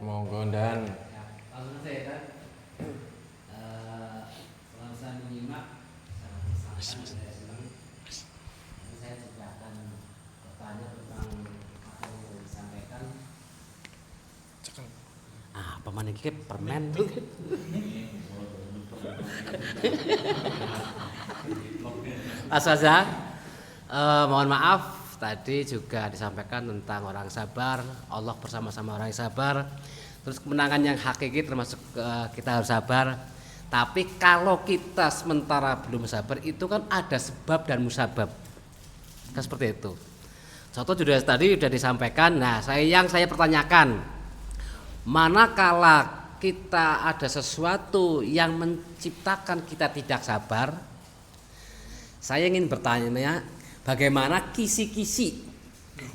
Monggo dan Ya, langsung saja kan. Langsung menyimak saya senang. Saya juga akan bertanya tentang apa yang sudah disampaikan. Paman iki permen. Asaza, mohon maaf tadi juga disampaikan tentang orang sabar, Allah bersama-sama orang yang sabar. Terus kemenangan yang hakiki termasuk kita harus sabar. Tapi kalau kita sementara belum sabar itu kan ada sebab dan musabab. Kan seperti itu. Contoh juga tadi sudah disampaikan. Nah, saya pertanyakan, manakala kita ada sesuatu yang menciptakan kita tidak sabar, saya ingin bertanya, bagaimana kisi-kisi?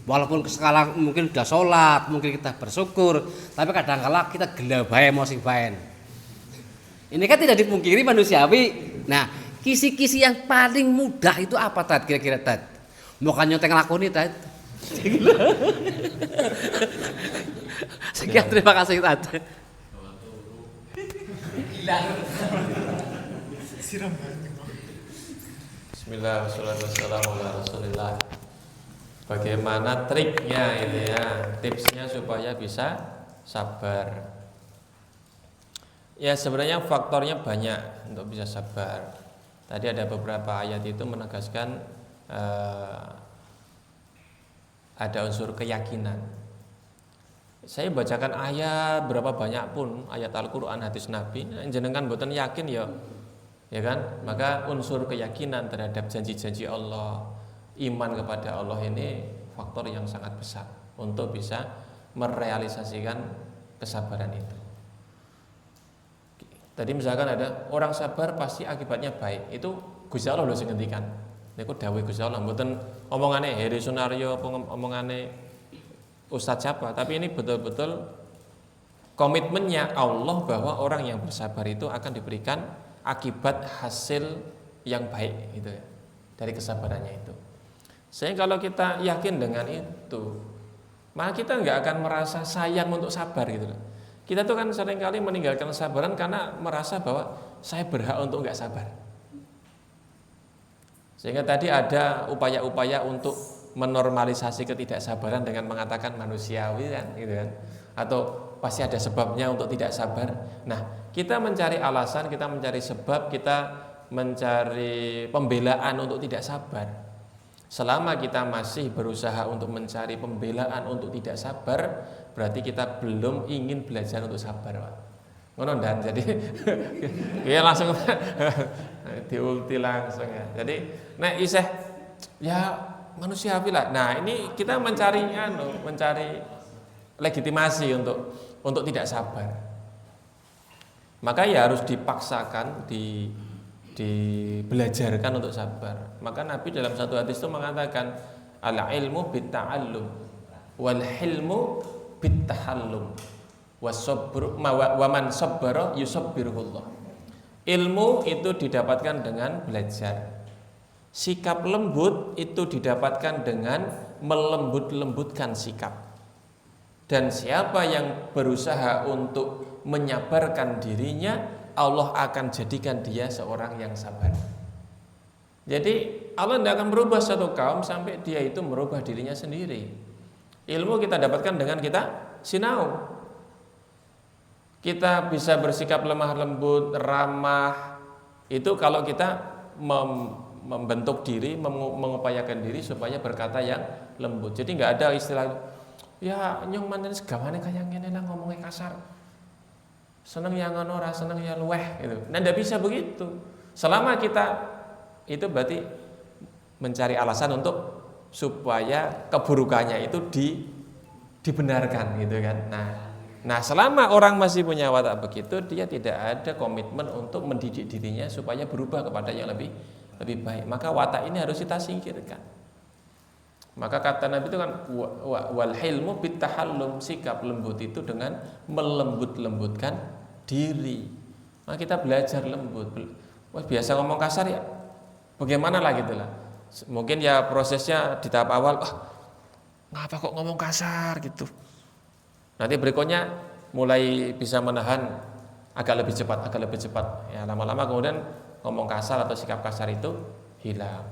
Walaupun sekarang mungkin sudah sholat, mungkin kita bersyukur, tapi kadang-kala kita gila bae emosi bae. Ini kan tidak dipungkiri manusiawi. Nah, kisi-kisi yang paling mudah itu apa Tad? Kira-kira Tad? Mau kan nyoteng lakoni Tad? Sekian, terima kasih Tad. Bismillah, wassalatu wassalamu ala Rasulillah. Bagaimana triknya itu ya, tipsnya supaya bisa sabar. Ya sebenarnya faktornya banyak untuk bisa sabar. Tadi ada beberapa ayat itu menegaskan ada unsur keyakinan. Saya bacakan ayat berapa banyak pun, ayat Al-Quran, hadis Nabi, jenengan mboten yakin ya kan? Maka unsur keyakinan terhadap janji-janji Allah, iman kepada Allah ini faktor yang sangat besar untuk bisa merealisasikan kesabaran itu. Tadi misalkan ada orang sabar pasti akibatnya baik, itu Gusti Allah lho sing ngendikan. Niku dawuh Gusti Allah, mboten omongane Heri Sunario, omongane Ustadz siapa, tapi ini betul-betul komitmennya Allah bahwa orang yang bersabar itu akan diberikan akibat hasil yang baik gitu ya, dari kesabarannya itu. Sehingga kalau kita yakin dengan itu, maka kita nggak akan merasa sayang untuk sabar gitu loh. Kita tuh kan seringkali meninggalkan kesabaran karena merasa bahwa saya berhak untuk nggak sabar. Sehingga tadi ada upaya-upaya untuk menormalisasi ketidaksabaran dengan mengatakan manusiawi kan, gitu kan? Atau pasti ada sebabnya untuk tidak sabar. Nah, kita mencari alasan, kita mencari sebab, kita mencari pembelaan untuk tidak sabar. Selama kita masih berusaha untuk mencari pembelaan untuk tidak sabar, berarti kita belum ingin belajar untuk sabar, Pak. Ngono dan jadi ya langsung diulti langsung ya. Jadi nek isih ya manusiawi lah. Nah, ini kita mencari legitimasi untuk tidak sabar. Maka ya harus dipaksakan, dibelajarkan untuk sabar. Maka Nabi dalam satu hadis itu mengatakan al-ilmu bitta'allum wal hilmu bittahallum wa man sabbara yusabbirullah. Ilmu itu didapatkan dengan belajar. Sikap lembut itu didapatkan dengan melembut-lembutkan sikap. Dan siapa yang berusaha untuk menyabarkan dirinya, Allah akan jadikan dia seorang yang sabar. Jadi Allah tidak akan merubah satu kaum sampai dia itu merubah dirinya sendiri. Ilmu kita dapatkan dengan kita sinau. Kita bisa bersikap lemah lembut, ramah. Itu kalau kita membentuk diri, mengupayakan diri supaya berkata yang lembut. Jadi nggak ada istilah ya nyong manten segawane kayak ngene lah ngomongnya kasar. Seneng yang ngono, ora seneng ya luweh gitu. Nah, ndak bisa begitu. Selama kita itu berarti mencari alasan untuk supaya keburukannya itu dibenarkan gitu kan. Nah, selama orang masih punya watak begitu, dia tidak ada komitmen untuk mendidik dirinya supaya berubah kepada yang lebih baik. Maka watak ini harus kita singkirkan. Maka kata Nabi itu kan wal hilmu bittahallum, sikap lembut itu dengan melembut-lembutkan diri. Maka kita belajar lembut. Wah, biasa ngomong kasar ya. Bagaimana lah gitu lah. Mungkin ya prosesnya di tahap awal, ngapa kok ngomong kasar gitu. Nanti berikutnya mulai bisa menahan agak lebih cepat. Ya, lama-lama kemudian ngomong kasar atau sikap kasar itu hilang.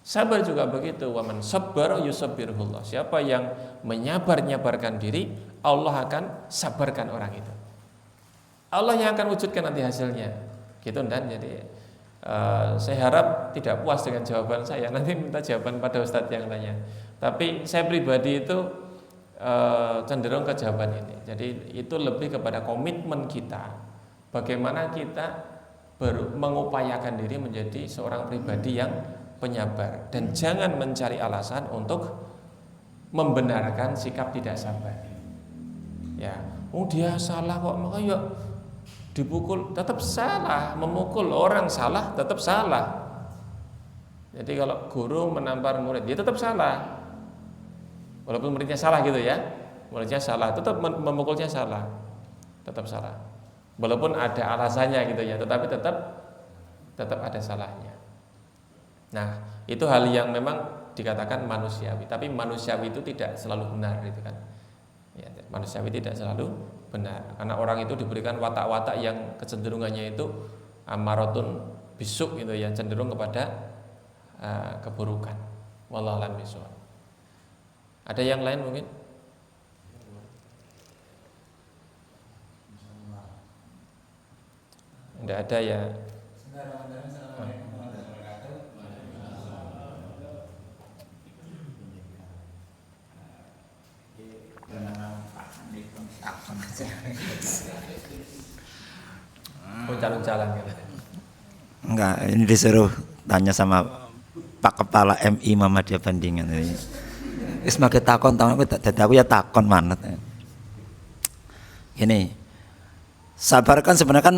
Sabar juga begitu. Waman sabbara yusabbirullah. Siapa yang menyabar-nyabarkan diri, Allah akan sabarkan orang itu. Allah yang akan wujudkan nanti hasilnya. Gitu dan jadi saya harap tidak puas dengan jawaban saya. Nanti minta jawaban pada Ustadz yang tanya. Tapi saya pribadi itu cenderung ke jawaban ini. Jadi itu lebih kepada komitmen kita. Bagaimana kita mengupayakan diri menjadi seorang pribadi yang penyabar dan jangan mencari alasan untuk membenarkan sikap tidak sabar. Ya, dia salah kok, maka yuk dipukul, tetap salah. Memukul orang salah tetap salah. Jadi kalau guru menampar murid, dia tetap salah. Walaupun muridnya salah gitu ya, muridnya salah, tetap memukulnya salah, tetap salah. Walaupun ada alasannya gitu ya, tetapi tetap ada salahnya. Nah, itu hal yang memang dikatakan manusiawi, tapi manusiawi itu tidak selalu benar gitu kan. Ya, manusiawi tidak selalu benar, karena orang itu diberikan watak-watak yang kecenderungannya itu amaratun bisuk gitu ya, cenderung kepada keburukan. Wallahu a'lam bishawab. Ada yang lain mungkin? Tidak ada ya. Oh, jalan-jalan gitu. Enggak, ini disuruh tanya sama Pak Kepala MI Muhammadiyah Bandingan. Wis mage takon aku ya takon manut. Gini. Sabar kan sebenarnya kan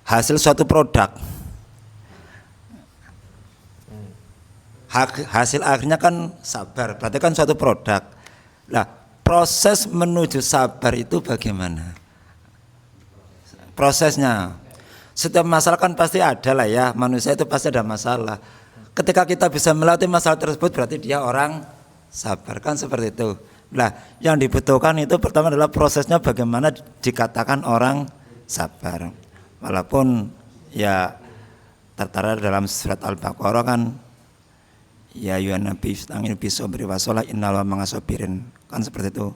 hasil suatu produk. Hasil akhirnya kan sabar, berarti kan suatu produk. Nah, proses menuju sabar itu bagaimana? Prosesnya. Setiap masalah kan pasti ada lah ya, manusia itu pasti ada masalah. Ketika kita bisa melewati masalah tersebut berarti dia orang sabar, kan seperti itu. Nah, yang dibutuhkan itu pertama adalah prosesnya bagaimana dikatakan orang sabar. Walaupun ya tertera dalam surat Al-Baqarah kan ya ayuhan nabi ista'inu bis-sabri wasolah innal mangasabirin, kan seperti itu.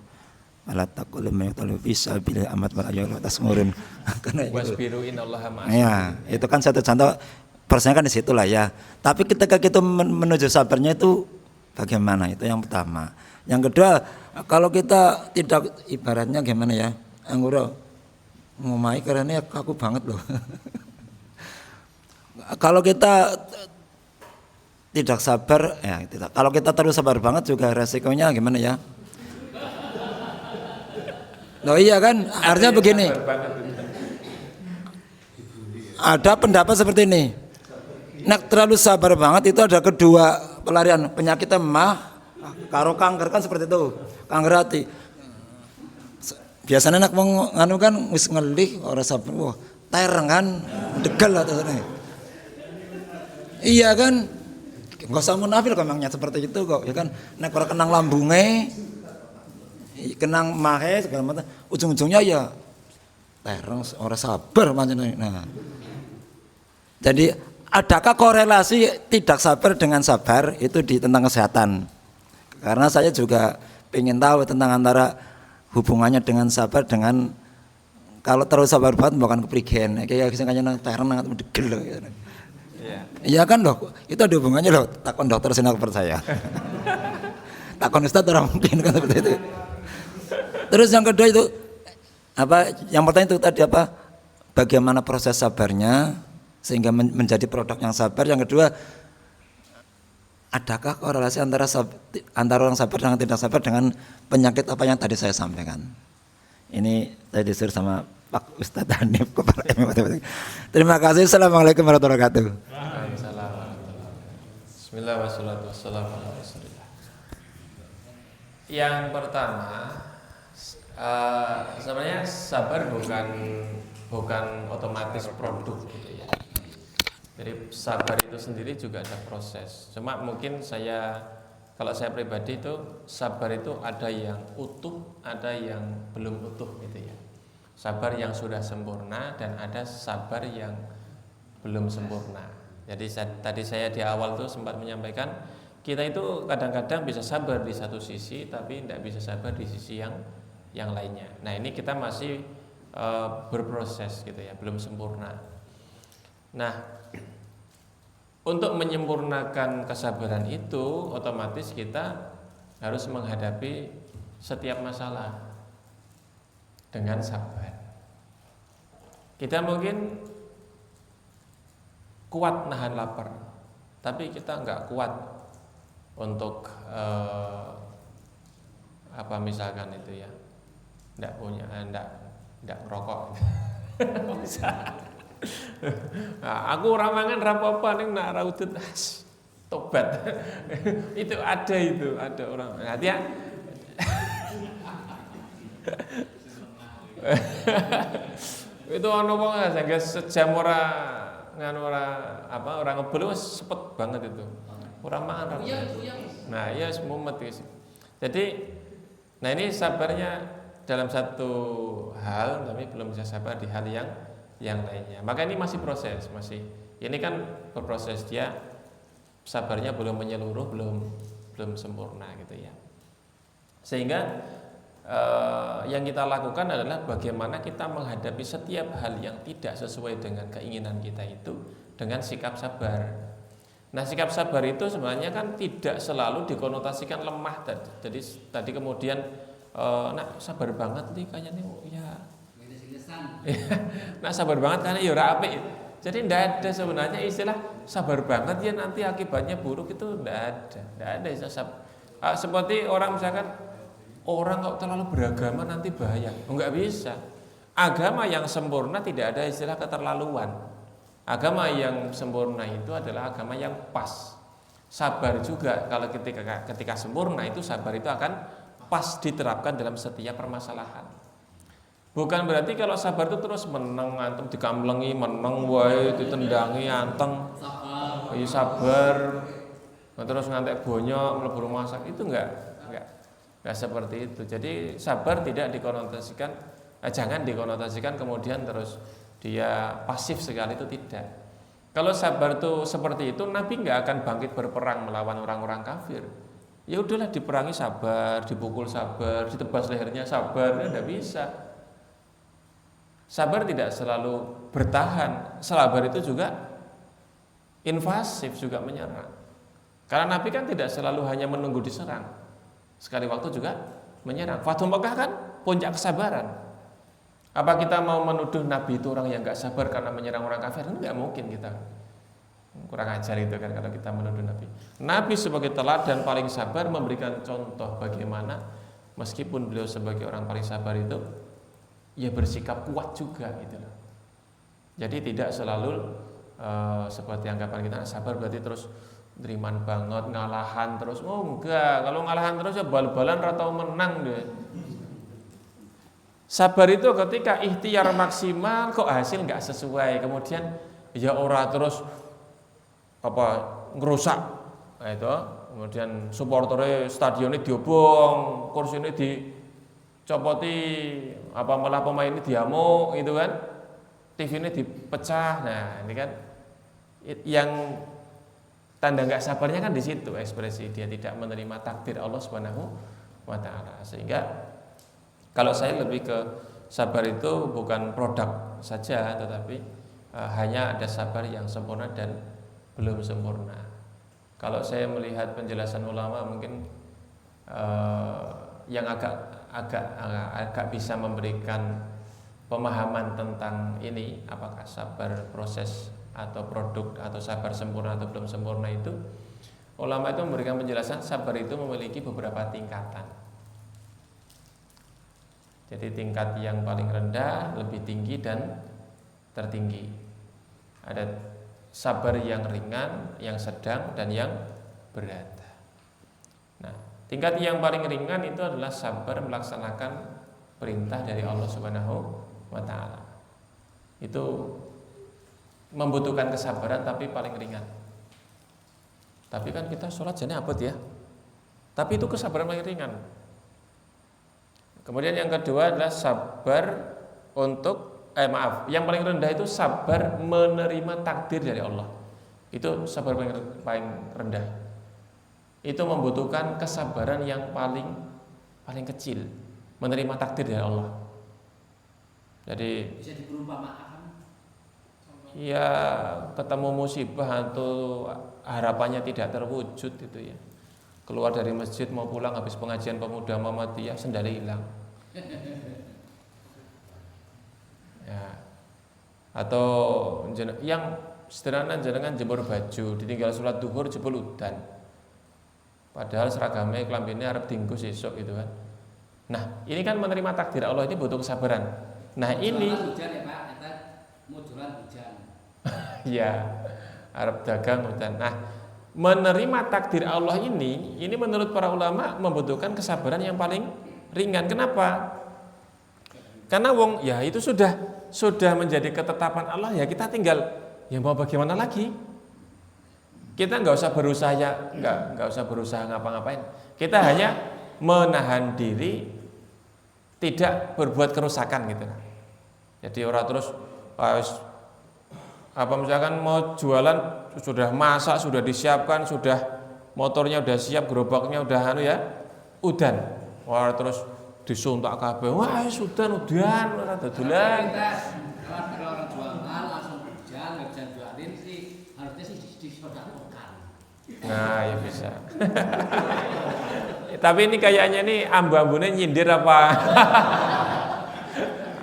Wala taqul mayqulu fi sabilil amat wal ayyul tasmurun. Karena wasbiru innallaha ma'as. Ya, itu kan satu contoh prosesnya kan di situlah ya. Tapi ketika kita menuju sabarnya itu bagaimana? Itu yang pertama. Yang kedua, kalau kita tidak ibaratnya gimana ya? Anggura ngomai karena kaku banget loh. Kalau kita tidak sabar, ya tidak. Kalau kita terus sabar banget juga resikonya gimana ya? Loh iya kan, artinya begini. Ada pendapat seperti ini. Nek terlalu sabar banget itu ada kedua pelarian, penyakit emah karo kanker, kan seperti itu. Kanker hati. Biasanya nek wong nganu kan wis ngelih ora sabar, wah tereng kan, degel atasane. Iya kan? Enggak usah munafil kok emangnya seperti itu kok, ya kan. Nek ora kenang lambunge, kenang mahe segala macam, ujung-ujungnya ya tereng ora sabar pancen. Nah. Jadi adakah korelasi tidak sabar dengan sabar itu di tentang kesehatan? Karena saya juga ingin tahu tentang antara hubungannya dengan sabar dengan kalau terus sabar banget bukan keprigen. Kayak sing kaya nang tereng nang degel loh. Iya kan loh, itu ada hubungannya loh. Takon dokter sini aku percaya. Takon ustaz orang mungkin kan seperti itu. Terus yang kedua itu apa? Yang pertama itu tadi apa? Bagaimana proses sabarnya sehingga menjadi produk yang sabar. Yang kedua, adakah korelasi antara orang sabar dengan tidak sabar dengan penyakit apa yang tadi saya sampaikan? Ini saya disuruh sama Pak Ustadz Hanif Kepala MI. Terima kasih. Assalamualaikum warahmatullahi wabarakatuh. Waalaikumsalam. Bismillah wassalatu wassalamu ala Rasulillah. Yang pertama, sebenarnya sabar bukan otomatis produk gitu ya. Jadi sabar itu sendiri juga ada proses. Cuma mungkin saya kalau saya pribadi itu sabar itu ada yang utuh, ada yang belum utuh gitu ya. Sabar yang sudah sempurna dan ada sabar yang belum sempurna. Jadi tadi saya di awal tuh sempat menyampaikan kita itu kadang-kadang bisa sabar di satu sisi tapi tidak bisa sabar di sisi yang lainnya. Nah ini kita masih berproses gitu ya, belum sempurna. Nah untuk menyempurnakan kesabaran itu otomatis kita harus menghadapi setiap masalah dengan sabar. Kita mungkin kuat nahan lapar, tapi kita nggak kuat untuk apa misalkan itu ya, nggak punya, nggak ngerokok. Bisa. Nah, aku ramangan rapopo ning nak raudut tobat. Itu ada orang. Hati ya. Itu ono wong sing sejam ora nganu ora ngebul wis sepet banget itu. Ora mangan rapopo. Nah, ya semumet guys. Jadi nah ini sabarnya dalam satu hal tapi belum bisa sabar di hal yang lainnya. Maka ini masih proses, ini kan berproses, dia sabarnya belum menyeluruh, belum sempurna gitu ya. Sehingga yang kita lakukan adalah bagaimana kita menghadapi setiap hal yang tidak sesuai dengan keinginan kita itu dengan sikap sabar. Nah, sikap sabar itu sebenarnya kan tidak selalu dikonotasikan lemah. Jadi tadi kemudian nak sabar banget nih kayaknya ya. Nah sabar banget karena ya ora apik. Jadi tidak ada sebenarnya istilah sabar banget ya nanti akibatnya buruk itu tidak ada istilah seperti orang misalkan orang kok terlalu beragama nanti bahaya. Enggak bisa. Agama yang sempurna tidak ada istilah keterlaluan. Agama yang sempurna itu adalah agama yang pas. Sabar juga kalau ketika sempurna itu sabar itu akan pas diterapkan dalam setiap permasalahan. Bukan berarti kalau sabar itu terus meneng antem dikamlengi, meneng wae ditendangi anteng. Iya sabar. Terus ngantek bonyok mlebu rumah sakit itu enggak seperti itu. Jadi sabar tidak dikonotasikan jangan dikonotasikan kemudian terus dia pasif sekali, itu tidak. Kalau sabar itu seperti itu Nabi enggak akan bangkit berperang melawan orang-orang kafir. Ya udahlah diperangi sabar, dipukul sabar, ditebas lehernya sabar, enggak bisa. Sabar tidak selalu bertahan. Sabar itu juga invasif, juga menyerang. Karena Nabi kan tidak selalu hanya menunggu diserang. Sekali waktu juga menyerang. Fathu Mekah kan puncak kesabaran. Apa kita mau menuduh Nabi itu orang yang gak sabar karena menyerang orang kafir? Enggak mungkin kita. Kurang ajar itu kan kalau kita menuduh Nabi. Nabi sebagai teladan paling sabar memberikan contoh bagaimana meskipun beliau sebagai orang paling sabar itu ya bersikap kuat juga gitu loh. Jadi tidak selalu seperti anggapan kita sabar berarti terus deriman banget, ngalahan terus. Oh enggak, kalau ngalahan terus ya bal-balan atau menang deh. Sabar itu ketika ikhtiar maksimal kok hasil nggak sesuai, kemudian ya ora terus ngerusak. Nah itu, kemudian supporternya stadionnya diobong, kursinya dicopoti, malah pemain ini diamuk gitu kan, TV ini dipecah. Nah ini kan yang tanda nggak sabarnya kan di situ, ekspresi dia tidak menerima takdir Allah Subhanahu wa taala. Sehingga kalau saya lebih ke sabar itu bukan produk saja, tetapi hanya ada sabar yang sempurna dan belum sempurna. Kalau saya melihat penjelasan ulama mungkin yang agak bisa memberikan pemahaman tentang ini, apakah sabar proses atau produk atau sabar sempurna atau belum sempurna itu, ulama itu memberikan penjelasan sabar itu memiliki beberapa tingkatan. Jadi tingkat yang paling rendah, lebih tinggi dan tertinggi. Ada sabar yang ringan, yang sedang dan yang berat. Nah, tingkat yang paling ringan itu adalah sabar melaksanakan perintah dari Allah Subhanahu wa taala. Itu membutuhkan kesabaran tapi paling ringan. Tapi kan kita sholat jane abot ya. Tapi itu kesabaran paling ringan. Kemudian yang kedua adalah sabar untuk yang paling rendah itu sabar menerima takdir dari Allah. Itu sabar paling rendah. Itu membutuhkan kesabaran yang paling kecil, menerima takdir dari Allah. Jadi Bisa diperumpamakan. ya ketemu musibah atau harapannya tidak terwujud itu ya. Keluar dari masjid mau pulang habis pengajian pemuda Muhammadiyah sendalnya hilang. Ya. Atau yang sederhana jenengan jemur baju, ditinggal sholat duhur jebul udan. Padahal seragamnya klambine arep dienggo sesuk gitu kan. Nah, ini kan menerima takdir Allah ini butuh kesabaran. Nah, ini Hujan ya Pak, kita modulan hujan. ya, arep dagang udan. Nah, menerima takdir Allah ini menurut para ulama membutuhkan kesabaran yang paling ringan. Kenapa? Karena wong ya itu sudah menjadi ketetapan Allah ya, kita tinggal ya mau bagaimana lagi? Kita nggak usah berusaha nggak usah berusaha ngapa-ngapain. Kita hanya menahan diri tidak berbuat kerusakan gitu. Jadi orang terus misalkan mau jualan sudah masak, sudah disiapkan, sudah motornya udah siap, gerobaknya udah udan. Wah terus disuntak kabeh. Wah udan ora dodolan. Kalau orang jual mahal langsung hujan, nggak bisa jualin sih. Harusnya sih disodakan. Nah ya bisa. Tapi ini kayaknya nih ambu-ambune nyindir apa?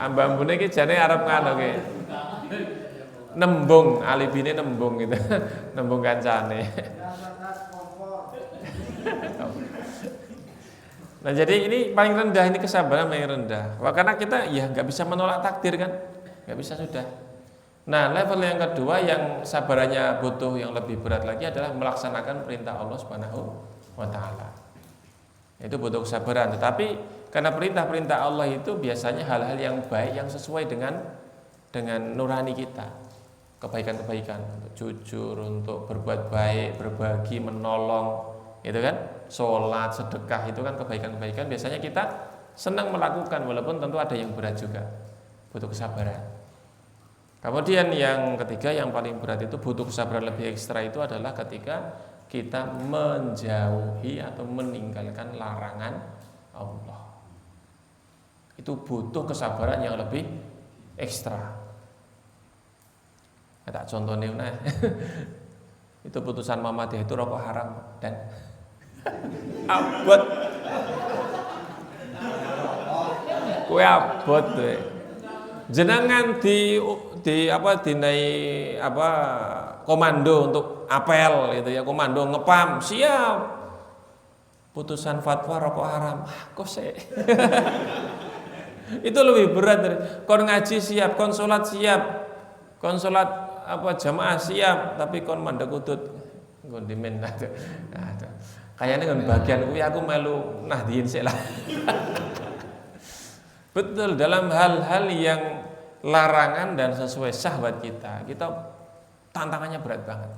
Ambu-ambune iki jane arep ngono ki. Nembung, alibine nembung gitu. Nembung kancane. Nah jadi ini paling rendah, ini kesabaran paling rendah. Karena kita ya nggak bisa menolak takdir kan, nggak bisa sudah. Nah level yang kedua yang sabarannya butuh yang lebih berat lagi adalah melaksanakan perintah Allah Subhanahu wa Ta'ala. Itu butuh kesabaran. Tetapi karena perintah-perintah Allah itu biasanya hal-hal yang baik yang sesuai dengan nurani kita, kebaikan-kebaikan, untuk jujur, untuk berbuat baik, berbagi, menolong, itu kan, sholat, sedekah itu kan kebaikan-kebaikan. Biasanya kita senang melakukan walaupun tentu ada yang berat juga, butuh kesabaran. Kemudian yang ketiga yang paling berat itu butuh kesabaran lebih ekstra itu adalah ketika kita menjauhi atau meninggalkan larangan Allah. Itu butuh kesabaran yang lebih ekstra. Tak contohnya nah. Itu putusan Muhammadiyah itu rokok haram dan abot. Kue abot tuh. Jenengan dinai komando untuk apel gitu ya, komando ngepam siap. Putusan fatwa rokok haram. Kok sih? Itu lebih berat dari kon ngaji siap, kon salat siap. Kon salat jamaah siap, tapi kon mandek utut. Nggon dimen. Kayaknya dengan bagian kuwi aku melu nahdiin sik lah. Betul, dalam hal-hal yang larangan dan sesuai syahwat kita tantangannya berat banget.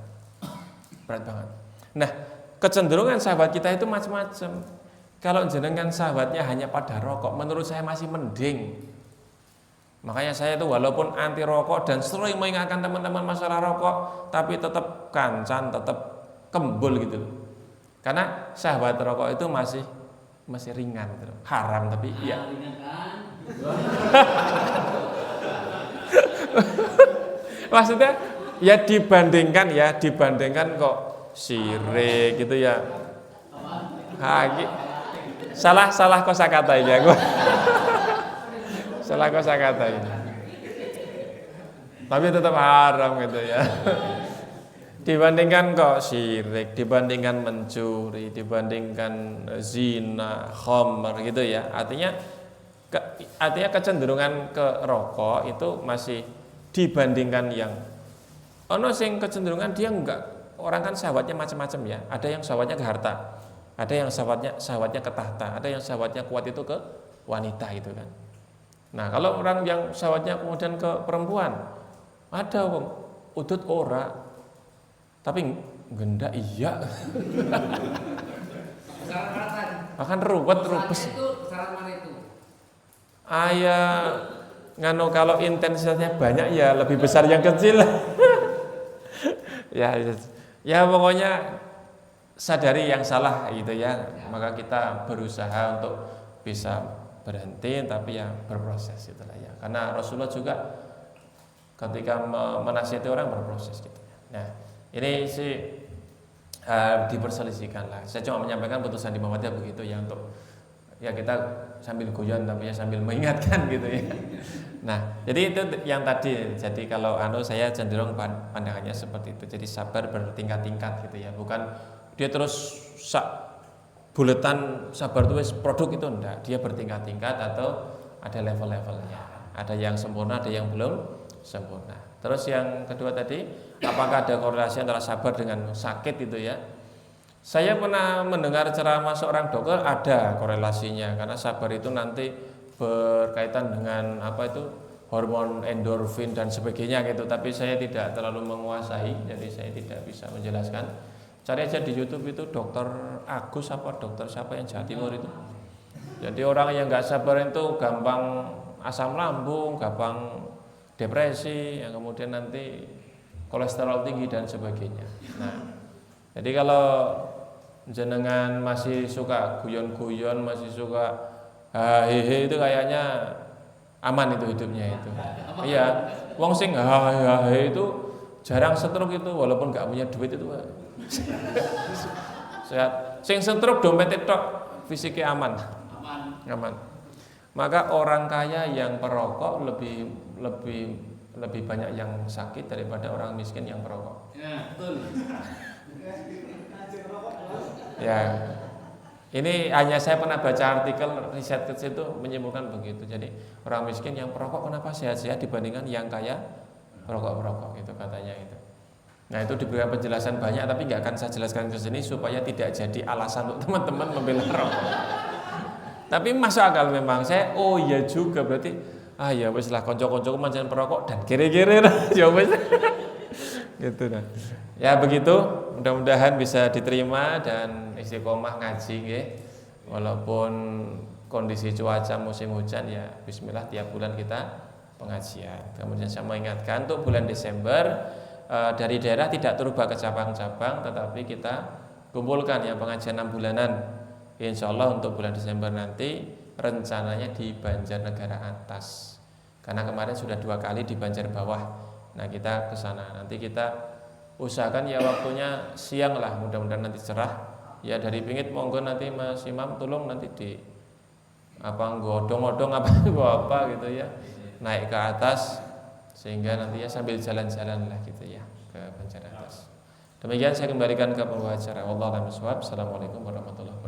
Berat banget. Nah, kecenderungan syahwat kita itu macam-macam. Kalau jenengan syahwatnya hanya pada rokok, menurut saya masih mending. Makanya saya itu walaupun anti rokok dan sering mengingatkan teman-teman masalah rokok, tapi tetap kancan, tetap kembul gitu. Karena syahwat rokok itu masih ringan, haram tapi ya. Maksudnya ya dibandingkan kok sirik gitu ya. Salah kosakata ini aku. Salah kosakata ini. Tapi tetap haram gitu ya. Dibandingkan kok syirik, dibandingkan mencuri, dibandingkan zina, khamr gitu ya. Artinya kecenderungan ke rokok itu masih dibandingkan yang ono sing kecenderungan dia enggak, orang kan syahwatnya macam-macam ya. Ada yang syahwatnya ke harta, ada yang syahwatnya ke tahta, ada yang syahwatnya kuat itu ke wanita itu kan. Nah, kalau orang yang syahwatnya kemudian ke perempuan, ada wong udut ora tapi gendak iya. Besaran mana tadi? Makan ruwet Bosannya rubes. itu besaran mana itu? Ngano kalau intensitasnya banyak ya lebih besar yang kecil. ya, ya pokoknya sadari yang salah gitu ya. Maka kita berusaha untuk bisa berhenti tapi ya berproses itulah ya. Karena Rasulullah juga ketika menasihati orang berproses gitu. Nah, ini sih diperselisihkan lah. Saya cuma menyampaikan putusan di Muhammadiyah begitu ya untuk ya kita sambil guyon tapi ya sambil mengingatkan gitu ya. Nah, jadi itu yang tadi. Jadi kalau saya cenderung pandangannya seperti itu. Jadi sabar bertingkat-tingkat gitu ya. Bukan dia terus buletan sabar itu produk itu enggak. Dia bertingkat-tingkat atau ada level-levelnya. Ada yang sempurna, ada yang belum sempurna. Terus yang kedua tadi, apakah ada korelasi antara sabar dengan sakit itu ya? Saya pernah mendengar ceramah seorang dokter ada korelasinya karena sabar itu nanti berkaitan dengan hormon endorfin dan sebagainya gitu. Tapi saya tidak terlalu menguasai, jadi saya tidak bisa menjelaskan. Cari aja di YouTube itu dokter Agus dokter siapa yang Jawa Timur itu. Jadi orang yang nggak sabar itu gampang asam lambung, gampang depresi, yang kemudian nanti kolesterol tinggi dan sebagainya. Nah, jadi kalau jenengan masih suka guyon-guyon, masih suka hehe itu kayaknya aman itu hidupnya itu. Iya, wong sing hehe itu jarang stroke itu walaupun nggak punya duit itu. Sehat. Sing stroke dompet tok, fisiknya aman. Aman. Maka orang kaya yang perokok lebih banyak yang sakit daripada orang miskin yang perokok. Ya, betul. Ya, ini hanya saya pernah baca artikel riset kecil itu menyimpulkan begitu. Jadi orang miskin yang perokok kenapa sehat-sehat dibandingkan yang kaya perokok itu katanya itu. Nah itu diberikan penjelasan banyak tapi nggak akan saya jelaskan ke sini supaya tidak jadi alasan untuk teman-teman membela rokok. Tapi masuk akal memang saya. Oh iya juga berarti ya wis lah konco-konco mancan perokok dan kere-kere ya wis. Gitu nah. Ya begitu, mudah-mudahan bisa diterima dan istiqomah ngaji nggih. Walaupun kondisi cuaca musim hujan ya bismillah tiap bulan kita pengajian. Kemudian saya mengingatkan untuk bulan Desember dari daerah tidak terubah ke cabang-cabang tetapi kita kumpulkan ya pengajian 6 bulanan. Insya Allah untuk bulan Desember nanti rencananya di Banjarnegara atas. Karena kemarin sudah 2 kali di Banjar bawah. Nah kita ke sana. Nanti kita usahakan ya waktunya siang lah. Mudah-mudahan nanti cerah. Ya dari Pingit monggo nanti Mas Imam tolong nanti di godong-godong apa gitu ya. Naik ke atas sehingga nanti ya sambil jalan-jalan lah gitu ya ke Banjar atas. Demikian saya kembalikan ke pembawa acara. Wallahu a'lam bishawab. Assalamualaikum warahmatullahi wabarakatuh.